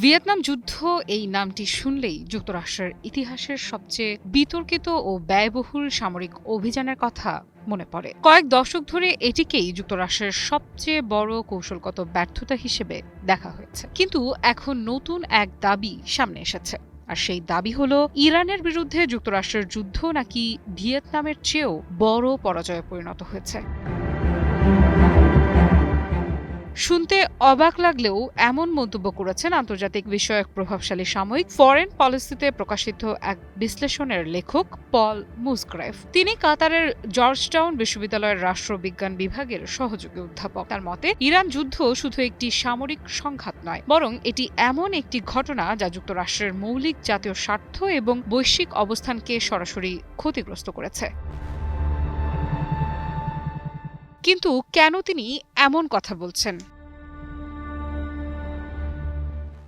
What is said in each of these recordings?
Vietnam যুদ্ধ এই নামটি শুনলেই যুক্তরাষ্ট্রের ইতিহাসের সবচেয়ে বিতর্কিত ও ব্যয়বহুল সামরিক অভিযানের কথা মনে পড়ে। কয়েক দশক ধরে এটিকেই যুক্তরাষ্ট্রের সবচেয়ে বড় কৌশলগত ব্যর্থতা হিসেবে দেখা হয়েছে। কিন্তু এখন নতুন এক দাবি সামনে এসেছে, আর সেই দাবি হলো ইরানের বিরুদ্ধে যুক্তরাষ্ট্রের যুদ্ধ নাকি ভিয়েতনামের চেয়েও বড় পরাজয়ে পরিণত হয়েছে। শুনতে অবাক লাগলেও এমন মন্তব্য করেছেন আন্তর্জাতিক বিষয়ক প্রভাবশালী সাময়িক ফরেন পলিসিতে প্রকাশিত এক বিশ্লেষণের লেখক পল মুসগ্রেভ। তিনি কাতারের জর্জটাউন বিশ্ববিদ্যালয়ের রাষ্ট্রবিজ্ঞান বিভাগের সহযোগী অধ্যাপক। তার মতে, ইরান যুদ্ধ শুধু একটি সামরিক সংঘাত নয়, বরং এটি এমন একটি ঘটনা যা যুক্তরাষ্ট্রের মৌলিক জাতীয় স্বার্থ এবং বৈশ্বিক অবস্থানকে সরাসরি ক্ষতিগ্রস্ত করেছে। কিন্তু কেন তিনি এমন কথা বলছেন?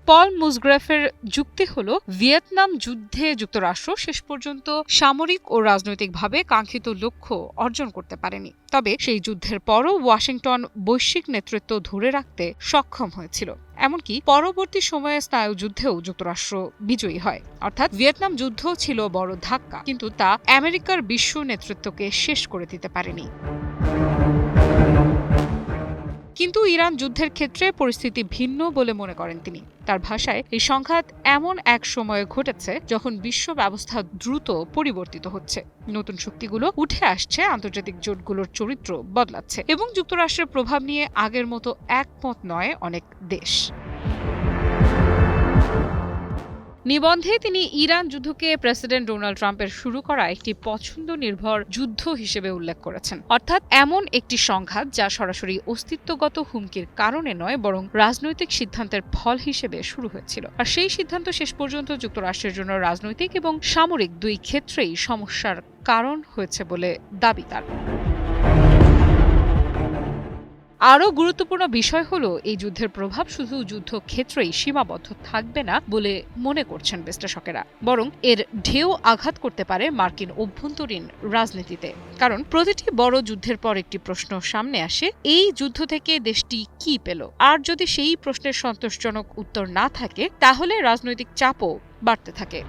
পল মুসগ্রেফের যুক্তি হল, ভিয়েতনাম যুদ্ধে যুক্তরাষ্ট্র শেষ পর্যন্ত সামরিক ও রাজনৈতিকভাবে কাঙ্ক্ষিত লক্ষ্য অর্জন করতে পারেনি। তবে সেই যুদ্ধের পরও ওয়াশিংটন বৈশ্বিক নেতৃত্ব ধরে রাখতে সক্ষম হয়েছিল। এমনকি পরবর্তী সময়ে স্নায়ুযুদ্ধেও যুক্তরাষ্ট্র বিজয়ী হয়। অর্থাৎ ভিয়েতনাম যুদ্ধ ছিল বড় ধাক্কা, কিন্তু তা আমেরিকার বিশ্ব নেতৃত্বকে শেষ করে দিতে পারেনি। কিন্তু ইরান যুদ্ধের ক্ষেত্রে পরিস্থিতি ভিন্ন বলে মনে করেন তিনি। তার ভাষায়, এই সংঘাত এমন এক সময়ে ঘটেছে যখন বিশ্ব ব্যবস্থা দ্রুত পরিবর্তিত হচ্ছে, নতুন শক্তিগুলো উঠে আসছে, আন্তর্জাতিক জোটগুলোর চরিত্র বদলাচ্ছে এবং যুক্তরাষ্ট্রের প্রভাব নিয়ে আগের মতো একমত নয় অনেক দেশ। নিবন্ধে তিনি ইরান যুদ্ধকে প্রেসিডেন্ট ডোনাল্ড ট্রাম্পের শুরু করা একটি পছন্দ নির্ভর যুদ্ধ হিসেবে উল্লেখ করেছেন। অর্থাৎ এমন একটি সংঘাত যা সরাসরি অস্তিত্বগত হুমকির কারণে নয়, বরং রাজনৈতিক সিদ্ধান্তের ফল হিসেবে শুরু হয়েছিল। আর সেই সিদ্ধান্ত শেষ পর্যন্ত যুক্তরাষ্ট্রের জন্য রাজনৈতিক এবং সামরিক দুই ক্ষেত্রেই সমস্যার কারণ হয়েছে বলে দাবি তার। আরও গুরুত্বপূর্ণ বিষয় হলো, এই যুদ্ধের প্রভাব শুধু যুদ্ধক্ষেত্রেই সীমাবদ্ধ থাকবে না বলে মনে করছেন বিশ্লেষকেরা, বরং এর ঢেউ আঘাত করতে পারে মার্কিন অভ্যন্তরীণ রাজনীতিতে। কারণ প্রতিটি বড় যুদ্ধের পর একটি প্রশ্ন সামনে আসে, এই যুদ্ধ থেকে দেশটি কি পেল? আর যদি সেই প্রশ্নের সন্তোষজনক উত্তর না থাকে, তাহলে রাজনৈতিক চাপও বাড়তে থাকে।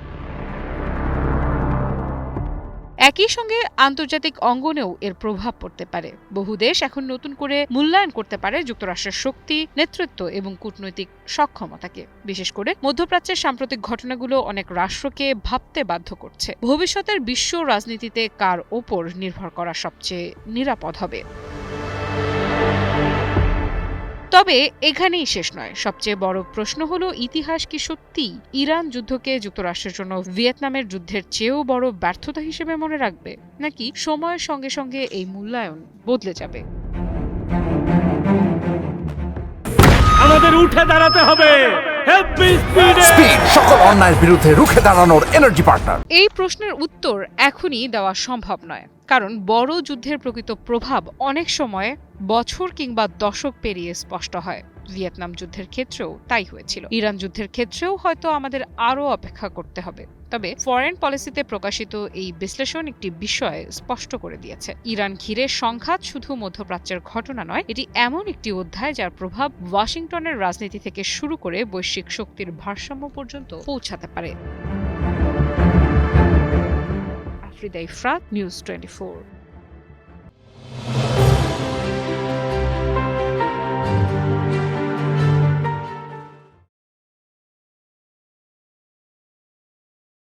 একই সঙ্গে আন্তর্জাতিক অঙ্গনেও এর প্রভাব পড়তে পারে। বহু দেশ এখন নতুন করে মূল্যায়ন করতে পারে যুক্তরাষ্ট্রের শক্তি, নেতৃত্ব এবং কূটনৈতিক সক্ষমতাকে। বিশেষ করে মধ্যপ্রাচ্যের সাম্প্রতিক ঘটনাগুলো অনেক রাষ্ট্রকে ভাবতে বাধ্য করছে, ভবিষ্যতের বিশ্ব রাজনীতিতে কার ওপর নির্ভর করা সবচেয়ে নিরাপদ হবে। তবে এখানেই শেষ নয়। সবচেয়ে বড় প্রশ্ন হলো, ইতিহাস কি সত্যি ইরান যুদ্ধকে যুক্তরাষ্ট্রের জন্য ভিয়েতনামের যুদ্ধের চেয়েও বড় ব্যর্থতা হিসেবে মনে রাখবে, নাকি সময়ের সঙ্গে সঙ্গে এই মূল্যায়ন বদলে যাবে? আমাদের উঠে দাঁড়াতে হবে। স্পিড, সকল অন্যায়ের বিরুদ্ধে রুখে দাঁড়ানোর এনার্জি পার্টনার। এই প্রশ্নের উত্তর এখনই দেওয়া সম্ভব নয়, কারণ বড় যুদ্ধের প্রকৃত প্রভাব অনেক সময় বছর কিংবা দশক পেরিয়ে স্পষ্ট হয়। ভিয়েতনাম যুদ্ধের ক্ষেত্রেও তাই হয়েছিল। ইরান যুদ্ধের ক্ষেত্রেও হয়তো আমাদের আরও অপেক্ষা করতে হবে। তবে ফরেন পলিসিতে প্রকাশিত এই বিশ্লেষণ একটি বিষয় স্পষ্ট করে দিয়েছে, ইরান ঘিরে সংঘাত শুধু মধ্যপ্রাচ্যের ঘটনা নয়, এটি এমন একটি অধ্যায় যার প্রভাব ওয়াশিংটনের রাজনীতি থেকে শুরু করে বৈশ্বিক শক্তির ভারসাম্য পর্যন্ত পৌঁছাতে পারে। আফরিদা ইফরাত, নিউজ 24।